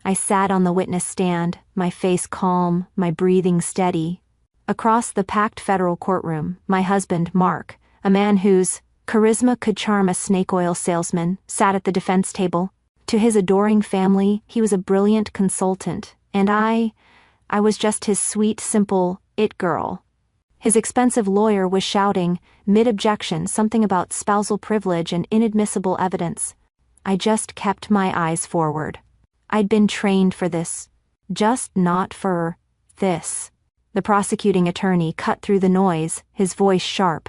I sat on the witness stand, my face calm, my breathing steady. Across the packed federal courtroom, my husband, Mark, a man whose charisma could charm a snake oil salesman, sat at the defense table. To his adoring family, he was a brilliant consultant, and I was just his sweet, simple it girl. His expensive lawyer was shouting, mid-objection, something about spousal privilege and inadmissible evidence. I just kept my eyes forward. I'd been trained for this, just not for this. The prosecuting attorney cut through the noise, his voice sharp.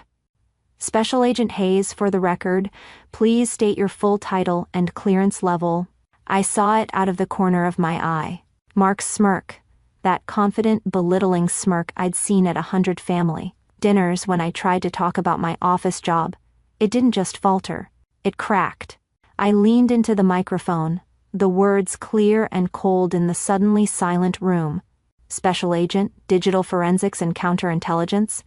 Special Agent Hayes, for the record, please state your full title and clearance level. I saw it out of the corner of my eye. Mark's smirk, that confident, belittling smirk I'd seen at 100 family dinners when I tried to talk about my office job. It didn't just falter, it cracked. I leaned into the microphone, the words clear and cold in the suddenly silent room. Special Agent, Digital Forensics and Counterintelligence.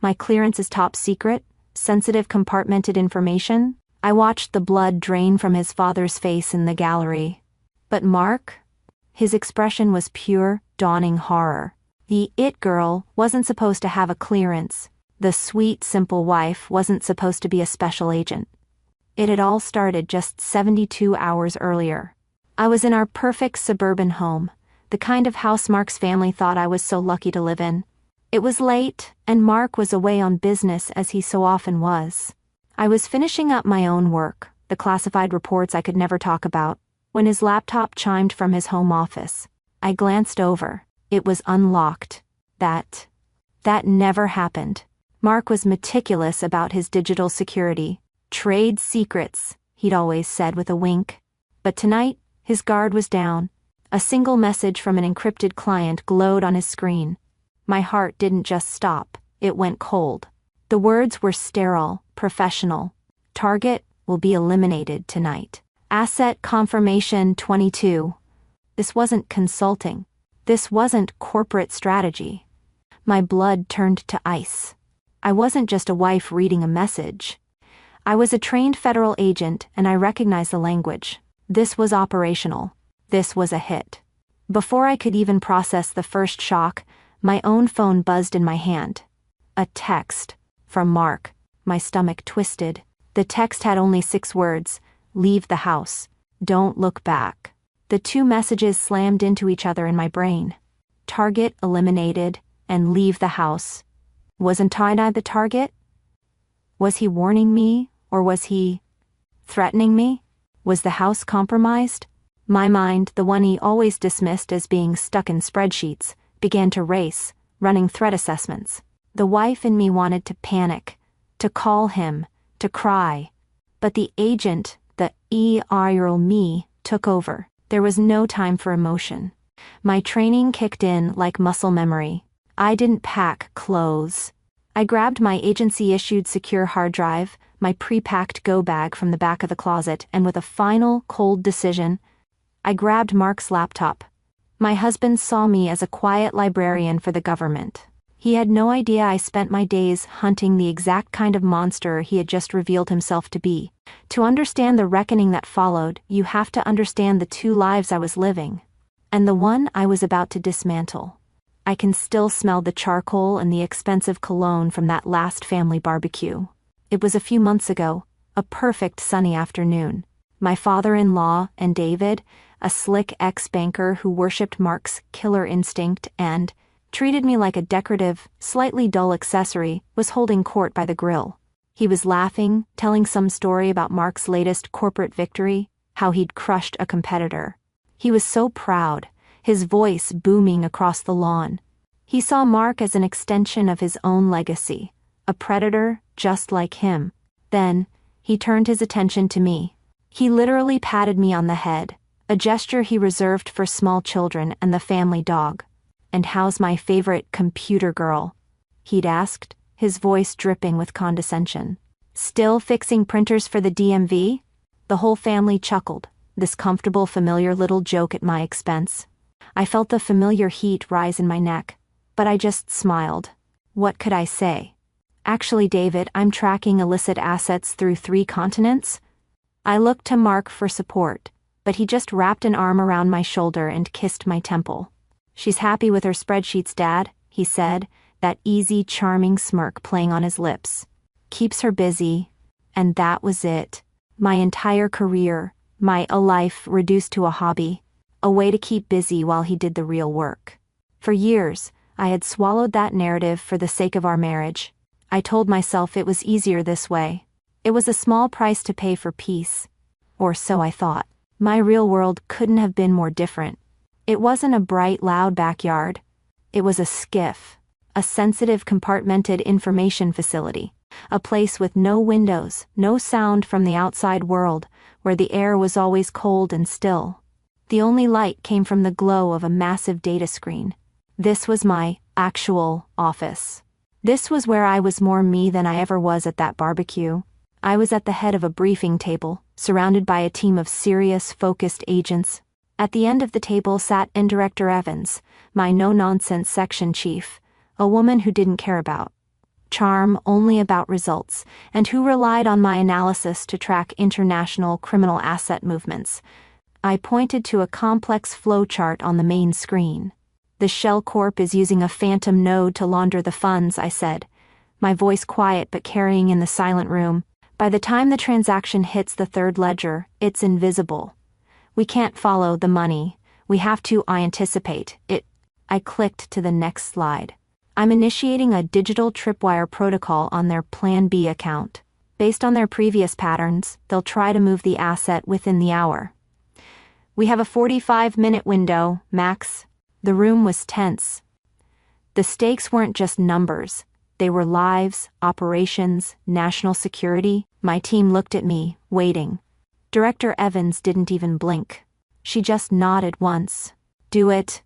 My clearance is top secret, sensitive compartmented information. I watched the blood drain from his father's face in the gallery. But Mark? His expression was pure, dawning horror. The it girl wasn't supposed to have a clearance. The sweet, simple wife wasn't supposed to be a special agent. It had all started just 72 hours earlier. I was in our perfect suburban home, the kind of house Mark's family thought I was so lucky to live in. It was late, and Mark was away on business as he so often was. I was finishing up my own work, the classified reports I could never talk about, when his laptop chimed from his home office. I glanced over. It was unlocked. That never happened. Mark was meticulous about his digital security. Trade secrets, he'd always said with a wink. But tonight, his guard was down. A single message from an encrypted client glowed on his screen. My heart didn't just stop, it went cold. The words were sterile, professional. Target will be eliminated tonight. Asset confirmation 22. This wasn't consulting. This wasn't corporate strategy. My blood turned to ice. I wasn't just a wife reading a message. I was a trained federal agent, and I recognized the language. This was operational. This was a hit. Before I could even process the first shock, my own phone buzzed in my hand. A text. From Mark. My stomach twisted. The text had only 6 words. Leave the house. Don't look back. The 2 messages slammed into each other in my brain. Target eliminated, and leave the house. Wasn't I the target? Was he warning me, or was he threatening me? Was the house compromised? My mind, the one he always dismissed as being stuck in spreadsheets, began to race, running threat assessments. The wife in me wanted to panic, to call him, to cry. But the agent, the ER me, took over. There was no time for emotion. My training kicked in like muscle memory. I didn't pack clothes. I grabbed my agency-issued secure hard drive, my pre-packed go bag from the back of the closet, and with a final, cold decision, I grabbed Mark's laptop. My husband saw me as a quiet librarian for the government. He had no idea I spent my days hunting the exact kind of monster he had just revealed himself to be. To understand the reckoning that followed, you have to understand the 2 lives I was living, and the one I was about to dismantle. I can still smell the charcoal and the expensive cologne from that last family barbecue. It was a few months ago, a perfect sunny afternoon. My father-in-law and David, a slick ex-banker who worshipped Mark's killer instinct and treated me like a decorative, slightly dull accessory, was holding court by the grill. He was laughing, telling some story about Mark's latest corporate victory, how he'd crushed a competitor. He was so proud, his voice booming across the lawn. He saw Mark as an extension of his own legacy, a predator just like him. Then, he turned his attention to me. He literally patted me on the head, a gesture he reserved for small children and the family dog. "And how's my favorite computer girl?" he'd asked, his voice dripping with condescension. "Still fixing printers for the DMV?" The whole family chuckled, this comfortable, familiar little joke at my expense. I felt the familiar heat rise in my neck, but I just smiled. What could I say? "Actually, David, I'm tracking illicit assets through 3 continents." I looked to Mark for support, but he just wrapped an arm around my shoulder and kissed my temple. "She's happy with her spreadsheets, Dad," he said, that easy, charming smirk playing on his lips. "Keeps her busy." And that was it. My entire career, a life reduced to a hobby, a way to keep busy while he did the real work. For years, I had swallowed that narrative for the sake of our marriage. I told myself it was easier this way. It was a small price to pay for peace. Or so I thought. My real world couldn't have been more different. It wasn't a bright, loud backyard. It was a skiff, a sensitive, compartmented information facility, a place with no windows, no sound from the outside world, where the air was always cold and still. The only light came from the glow of a massive data screen. This was my actual office. This was where I was more me than I ever was at that barbecue. I was at the head of a briefing table, surrounded by a team of serious, focused agents. At the end of the table sat Director Evans, my no-nonsense section chief, a woman who didn't care about charm, only about results, and who relied on my analysis to track international criminal asset movements. I pointed to a complex flowchart on the main screen. "The Shell Corp is using a phantom node to launder the funds," I said, my voice quiet but carrying in the silent room. "By the time the transaction hits the third ledger, it's invisible. We can't follow the money. We have to anticipate it." I clicked to the next slide. "I'm initiating a digital tripwire protocol on their Plan B account. Based on their previous patterns, they'll try to move the asset within the hour. We have a 45-minute window, max." The room was tense. The stakes weren't just numbers. They were lives, operations, national security. My team looked at me, waiting. Director Evans didn't even blink. She just nodded once. "Do it."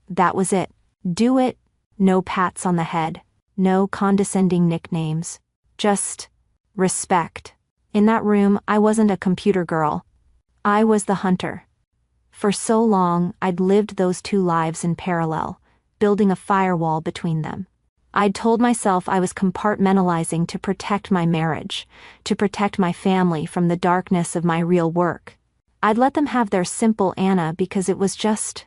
That was it. Do it. No pats on the head. No condescending nicknames. Just respect. In that room, I wasn't a computer girl. I was the hunter. For so long, I'd lived those two lives in parallel, building a firewall between them. I'd told myself I was compartmentalizing to protect my marriage, to protect my family from the darkness of my real work. I'd let them have their simple Anna because it was just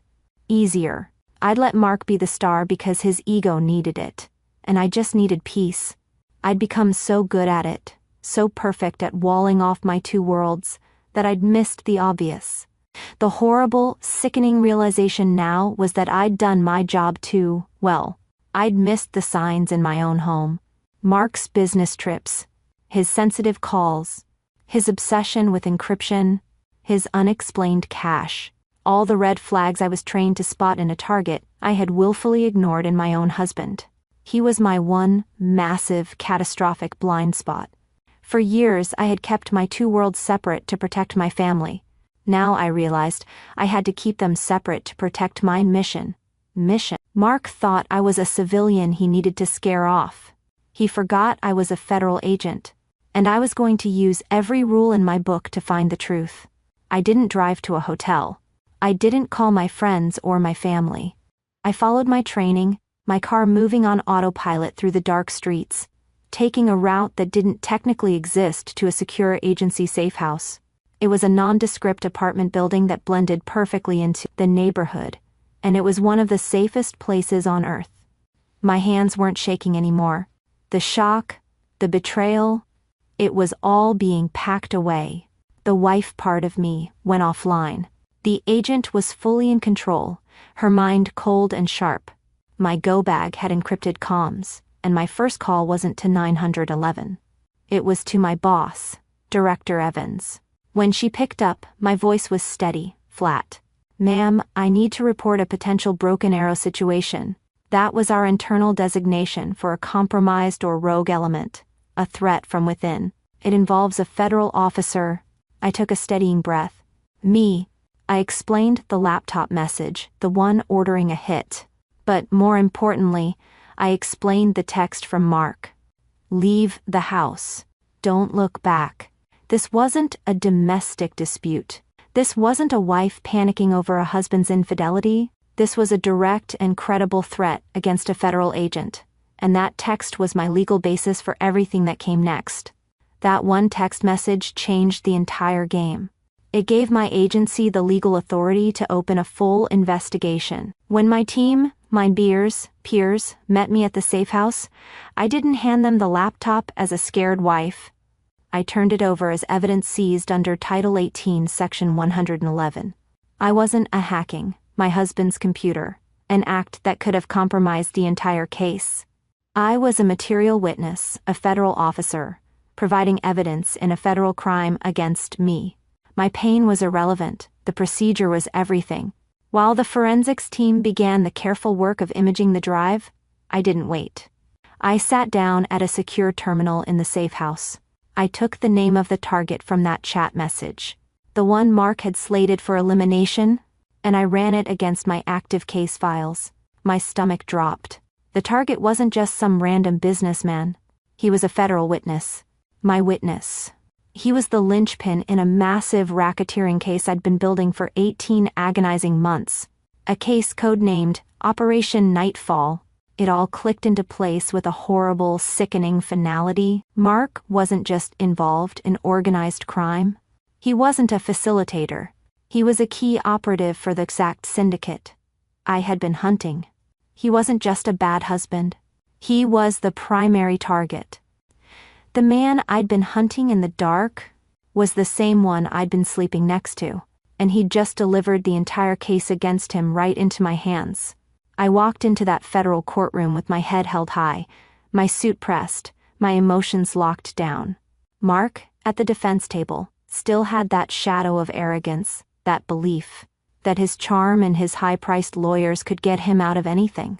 easier. I'd let Mark be the star because his ego needed it, and I just needed peace. I'd become so good at it, so perfect at walling off my two worlds, that I'd missed the obvious. The horrible, sickening realization now was that I'd done my job too well. I'd missed the signs in my own home. Mark's business trips, his sensitive calls, his obsession with encryption, his unexplained cash. All the red flags I was trained to spot in a target, I had willfully ignored in my own husband. He was my one massive, catastrophic blind spot. For years, I had kept my two worlds separate to protect my family. Now I realized I had to keep them separate to protect my mission. Mark thought I was a civilian he needed to scare off. He forgot I was a federal agent, and I was going to use every rule in my book to find the truth. I didn't drive to a hotel. I didn't call my friends or my family. I followed my training, my car moving on autopilot through the dark streets, taking a route that didn't technically exist to a secure agency safe house. It was a nondescript apartment building that blended perfectly into the neighborhood, and it was one of the safest places on earth. My hands weren't shaking anymore. The shock, the betrayal, it was all being packed away. The wife part of me went offline. The agent was fully in control, her mind cold and sharp. My go bag had encrypted comms, and my first call wasn't to 911. It was to my boss, Director Evans. When she picked up, my voice was steady, flat. "Ma'am, I need to report a potential broken arrow situation." That was our internal designation for a compromised or rogue element, a threat from within. "It involves a federal officer." I took a steadying breath. "Me." I explained the laptop message, the one ordering a hit. But more importantly, I explained the text from Mark. "Leave the house. Don't look back." This wasn't a domestic dispute. This wasn't a wife panicking over a husband's infidelity. This was a direct and credible threat against a federal agent. And that text was my legal basis for everything that came next. That one text message changed the entire game. It gave my agency the legal authority to open a full investigation. When my team, my peers, met me at the safe house, I didn't hand them the laptop as a scared wife. I turned it over as evidence seized under Title 18, Section 111. I wasn't hacking my husband's computer, an act that could have compromised the entire case. I was a material witness, a federal officer, providing evidence in a federal crime against me. My pain was irrelevant, the procedure was everything. While the forensics team began the careful work of imaging the drive, I didn't wait. I sat down at a secure terminal in the safe house. I took the name of the target from that chat message, the one Mark had slated for elimination, and I ran it against my active case files. My stomach dropped. The target wasn't just some random businessman. He was a federal witness. My witness. He was the linchpin in a massive racketeering case I'd been building for 18 agonizing months. A case codenamed Operation Nightfall. It all clicked into place with a horrible, sickening finality. Mark wasn't just involved in organized crime. He wasn't a facilitator. He was a key operative for the exact syndicate I had been hunting. He wasn't just a bad husband. He was the primary target. The man I'd been hunting in the dark was the same one I'd been sleeping next to, and he'd just delivered the entire case against him right into my hands. I walked into that federal courtroom with my head held high, my suit pressed, my emotions locked down. Mark, at the defense table, still had that shadow of arrogance, that belief that his charm and his high-priced lawyers could get him out of anything.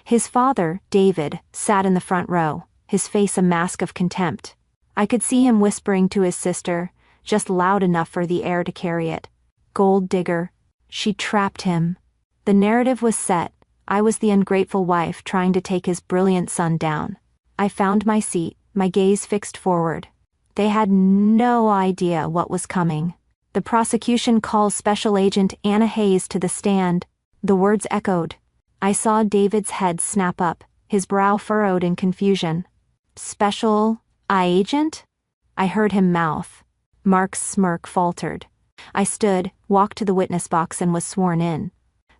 His father, David, sat in the front row, his face a mask of contempt. I could see him whispering to his sister, just loud enough for the air to carry it. Gold digger. She trapped him. The narrative was set. I was the ungrateful wife trying to take his brilliant son down. I found my seat, my gaze fixed forward. They had no idea what was coming. The prosecution calls Special Agent Anna Hayes to the stand. The words echoed. I saw David's head snap up, his brow furrowed in confusion. Special agent? I heard him mouth. Mark's smirk faltered. I stood, walked to the witness box and was sworn in.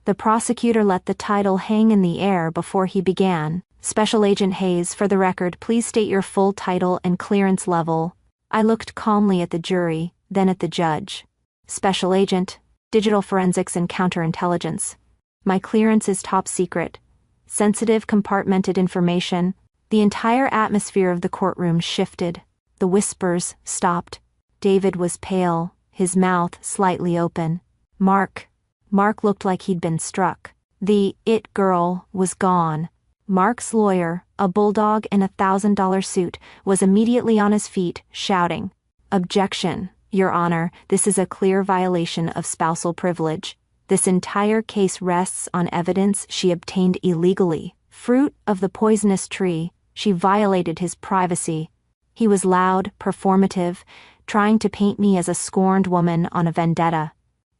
The prosecutor let the title hang in the air before he began. Special Agent Hayes, for the record, please state your full title and clearance level. I looked calmly at the jury, then at the judge. Special Agent, Digital Forensics and Counterintelligence. My clearance is top secret. Sensitive compartmented information. The entire atmosphere of the courtroom shifted. The whispers stopped. David was pale, his mouth slightly open. Mark looked like he'd been struck. The it girl was gone. Mark's lawyer, a bulldog in a $1,000 suit, was immediately on his feet, shouting, "Objection, Your Honor, this is a clear violation of spousal privilege. This entire case rests on evidence she obtained illegally. Fruit of the poisonous tree, she violated his privacy." He was loud, performative, trying to paint me as a scorned woman on a vendetta.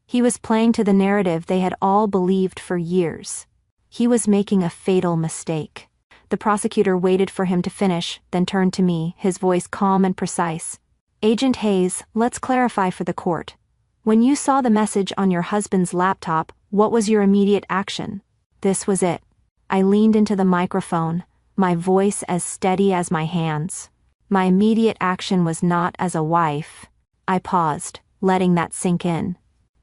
He was playing to the narrative they had all believed for years. He was making a fatal mistake. The prosecutor waited for him to finish, then turned to me, his voice calm and precise. "Agent Hayes, let's clarify for the court. When you saw the message on your husband's laptop, what was your immediate action?" This was it. I leaned into the microphone, my voice as steady as my hands. My immediate action was not as a wife. I paused, letting that sink in.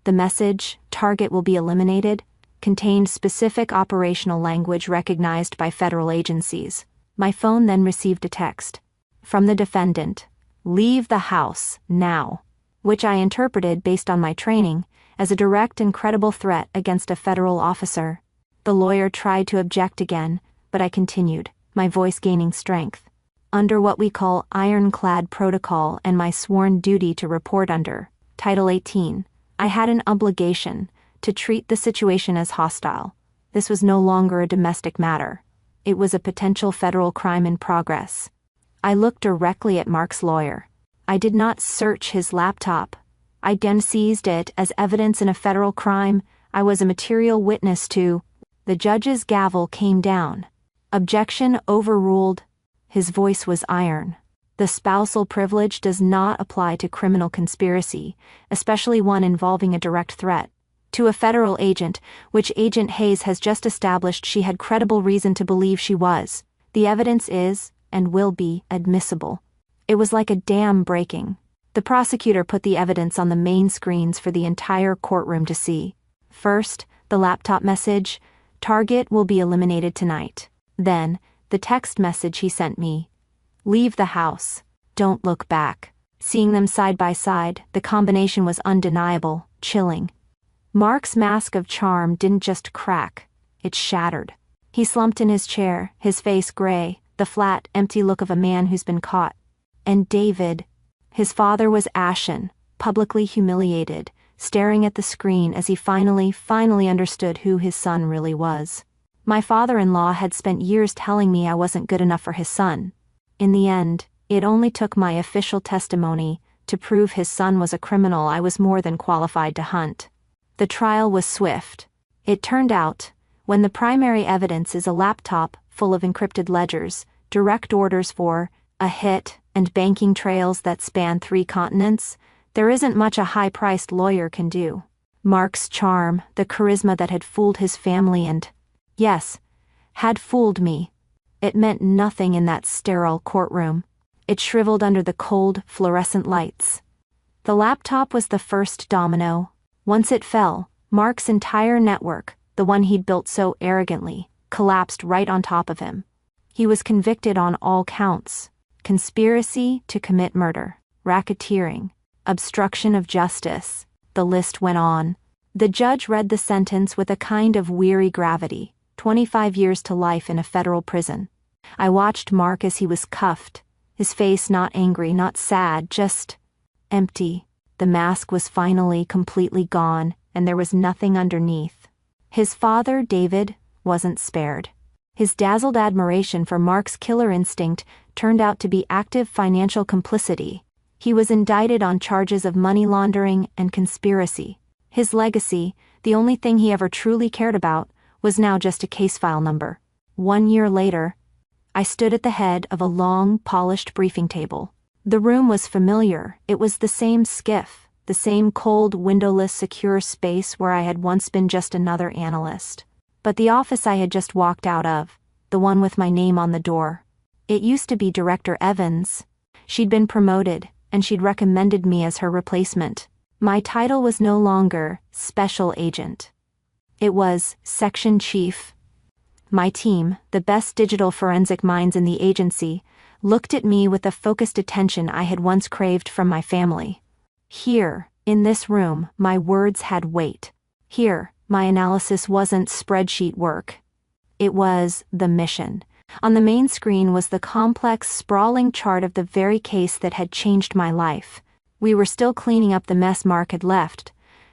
The message, "Target will be eliminated," contained specific operational language recognized by federal agencies. My phone then received a text from the defendant, "Leave the house, now," which I interpreted, based on my training, as a direct and credible threat against a federal officer. The lawyer tried to object again, but I continued, my voice gaining strength. Under what we call ironclad protocol and my sworn duty to report under Title 18, I had an obligation to treat the situation as hostile. This was no longer a domestic matter. It was a potential federal crime in progress. I looked directly at Mark's lawyer. I did not search his laptop. I again seized it as evidence in a federal crime I was a material witness to. The judge's gavel came down. Objection overruled. His voice was iron. The spousal privilege does not apply to criminal conspiracy, especially one involving a direct threat to a federal agent, which Agent Hayes has just established she had credible reason to believe she was. The evidence is, and will be, admissible. It was like a dam breaking. The prosecutor put the evidence on the main screens for the entire courtroom to see. First, the laptop message, "Target will be eliminated tonight." Then, the text message he sent me, "Leave the house. Don't look back." Seeing them side by side, the combination was undeniable, chilling. Mark's mask of charm didn't just crack, it shattered. He slumped in his chair, his face gray, the flat, empty look of a man who's been caught. And David, his father, was ashen, publicly humiliated, staring at the screen as he finally understood who his son really was. My father-in-law had spent years telling me I wasn't good enough for his son. In the end, it only took my official testimony to prove his son was a criminal I was more than qualified to hunt. The trial was swift. It turned out, when the primary evidence is a laptop full of encrypted ledgers, direct orders for a hit, and banking trails that span 3 continents, there isn't much a high-priced lawyer can do. Mark's charm, the charisma that had fooled his family and, yes, had fooled me. It meant nothing in that sterile courtroom. It shriveled under the cold, fluorescent lights. The laptop was the first domino. Once it fell, Mark's entire network, the one he'd built so arrogantly, collapsed right on top of him. He was convicted on all counts: conspiracy to commit murder, racketeering, obstruction of justice. The list went on. The judge read the sentence with a kind of weary gravity: 25 years to life in a federal prison. I watched Mark as he was cuffed, his face not angry, not sad, just empty. The mask was finally completely gone, and there was nothing underneath. His father, David, wasn't spared. His dazzled admiration for Mark's killer instinct turned out to be active financial complicity. He was indicted on charges of money laundering and conspiracy. His legacy, the only thing he ever truly cared about, was now just a case file number. 1 year later, I stood at the head of a long, polished briefing table. The room was familiar. It was the same skiff, the same cold, windowless, secure space where I had once been just another analyst. But the office I had just walked out of, the one with my name on the door, it used to be Director Evans. She'd been promoted, and she'd recommended me as her replacement. My title was no longer Special Agent. It was Section Chief. My team, the best digital forensic minds in the agency, looked at me with the focused attention I had once craved from my family. Here, in this room, my words had weight. Here, my analysis wasn't spreadsheet work. It was the mission. On the main screen was the complex, sprawling chart of the very case that had changed my life. We were still cleaning up the mess Mark had left,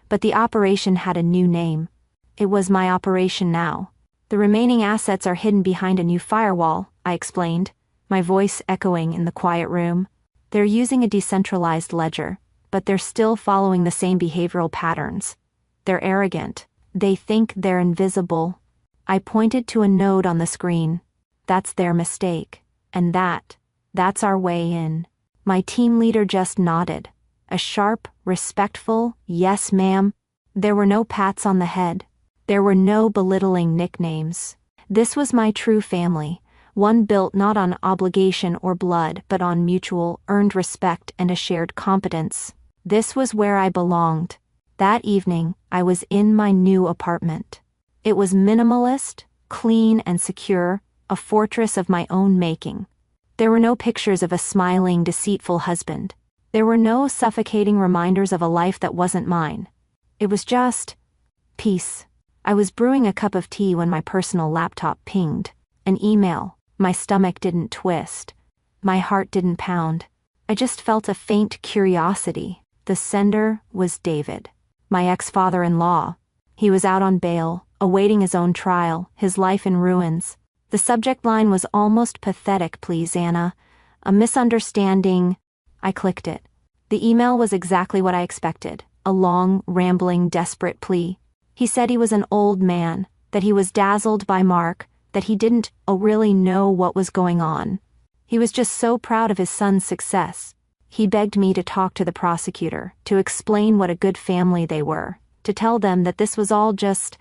but the operation had a new name. It was my operation now. The remaining assets are hidden behind a new firewall, I explained, my voice echoing in the quiet room. They're using a decentralized ledger, but they're still following the same behavioral patterns. They're arrogant. They think they're invisible. I pointed to a node on the screen. That's their mistake. And that's our way in. My team leader just nodded. A sharp, respectful, "Yes, ma'am." There were no pats on the head. There were no belittling nicknames. This was my true family, one built not on obligation or blood but on mutual, earned respect and a shared competence. This was where I belonged. That evening, I was in my new apartment. It was minimalist, clean and secure, a fortress of my own making. There were no pictures of a smiling, deceitful husband. There were no suffocating reminders of a life that wasn't mine. It was just peace. I was brewing a cup of tea when my personal laptop pinged. An email. My stomach didn't twist. My heart didn't pound. I just felt a faint curiosity. The sender was David, my ex-father-in-law. He was out on bail, awaiting his own trial, his life in ruins. The subject line was almost pathetic. "Please, Anna. A misunderstanding." I clicked it. The email was exactly what I expected. A long, rambling, desperate plea. He said he was an old man, that he was dazzled by Mark, that he didn't really know what was going on. He was just so proud of his son's success. He begged me to talk to the prosecutor, to explain what a good family they were, to tell them that this was all just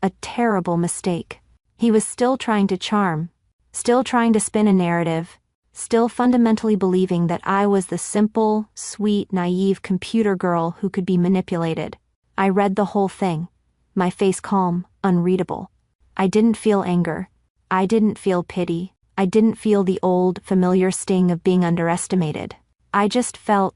a terrible mistake. He was still trying to charm, still trying to spin a narrative, still fundamentally believing that I was the simple, sweet, naive computer girl who could be manipulated. I read the whole thing, my face calm, unreadable. I didn't feel anger. I didn't feel pity. I didn't feel the old, familiar sting of being underestimated. I just felt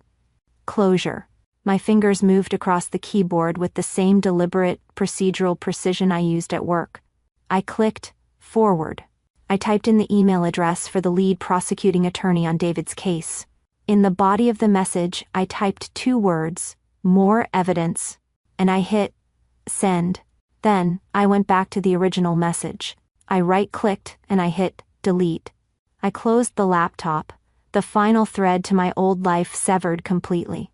closure. My fingers moved across the keyboard with the same deliberate, procedural precision I used at work. I clicked forward. I typed in the email address for the lead prosecuting attorney on David's case. In the body of the message, I typed 2 words, more evidence, and I hit send. Then, I went back to the original message. I right-clicked and I hit delete. I closed the laptop, the final thread to my old life severed completely.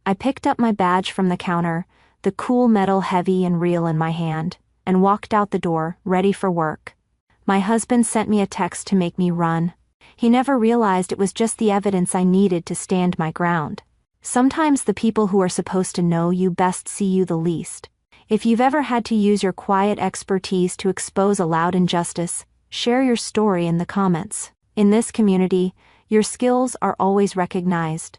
I picked up my badge from the counter, the cool metal heavy and real in my hand, and walked out the door, ready for work. My husband sent me a text to make me run. He never realized it was just the evidence I needed to stand my ground. Sometimes the people who are supposed to know you best see you the least. If you've ever had to use your quiet expertise to expose a loud injustice, share your story in the comments. In this community, your skills are always recognized.